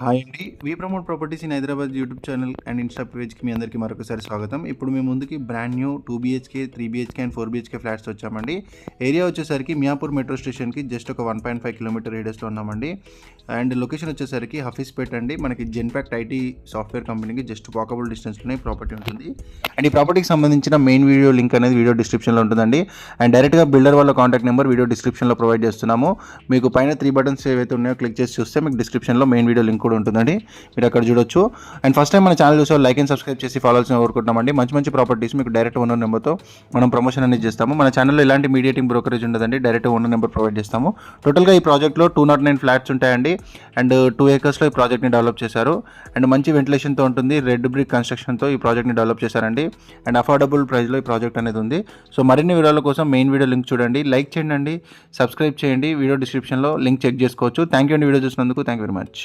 Hi అండి. We promote properties in Hyderabad YouTube channel and Insta పేజ్కి మీ అందరికీ మరొకసారి స్వాగతం. ఇప్పుడు మీ ముందుకి brand new 2 BHK, 3 BHK and 4 BHK flats వచ్చామండి. ఏరియా వచ్చేసరికి మియాపూర్ మెట్రో స్టేషన్కి జస్ట్ ఒక 1.5 కిలోమీటర్ రేడియస్లో ఉన్నామండి. అండ్ లొకేషన్ వచ్చేసరికి హఫీస్పేట్ అండి. మనకి జెన్పాక్ట్ ఐటీ సాఫ్ట్వేర్ కంపెనీకి జస్ట్ వాకబుల్ డిస్టెన్స్లోనే ప్రాపర్టీ ఉంటుంది. అండ్ ఈ ప్రాపర్టీకి సంబంధించిన మెయిన్ వీడియో లింక్ అనేది వీడియో డిస్క్రిప్షన్లో ఉంటుందండి. అండ్ డైరెక్ట్గా బిల్డర్ వాళ్ళ కాంటాక్ట్ నెంబర్ వీడియో డిస్క్రిప్షన్లో ప్రొవైడ్ చేస్తున్నాము. మీకు పైన 3 బటన్స్ ఏవైతే ఉన్నాయో క్లిక్ చేసి చూస్తే మీకు డిస్క్రిప్షన్లో మెయిన్ వీడియో లింక్ కూడా ఉంటుందండి. మీరు అక్కడ చూడొచ్చు. అండ్ ఫస్ట్ టైం మన ఛానల్ చూసే లైక్ అండ్ సబ్స్క్రైబ్ చేసి ఫాలో చేయాల్సిన కోరుకుంటున్నామండి. మంచి ప్రాపర్టీస్ మీకు డైరెక్ట్ ఓనర్ నెంబర్తో మనం ప్రమోషన్ అనేది చేస్తాము. మన ఛానల్లో ఎలాంటి మీడియేటింగ్ బ్రోకరేజ్ ఉండదండి. డైరెక్ట్ ఓనర్ నెంబర్ ప్రొవైడ్ చేస్తాము. టోటల్గా ఈ ప్రాజెక్ట్లో 209 ఫ్లాట్స్ ఉంటాయండి. అండ్ 2 acresలో ఈ ప్రాజెక్ట్ని డెవలప్ చేశారు. అండ్ మంచి వెంటిలేషన్తో ఉంటుంది. రెడ్ బ్రిక్ కన్స్ట్రక్షన్తో ఈ ప్రాజెక్ట్ని డెవలప్ చేశారండి. అండ్ అఫోర్డబుల్ ప్రైస్లో ఈ ప్రాజెక్ట్ అనేది ఉంది. సో మరిన్ని వివరాల కోసం మెయిన్ వీడియో లింక్ చూడండి, లైక్ చేయండి, సబ్స్క్రైబ్ చేయండి. వీడియో డిస్క్రిప్షన్లో లింక్ చెక్ చేసుకోవచ్చు. థ్యాంక్ యూ అండి వీడియో చూసినందుకు. Thank you very much.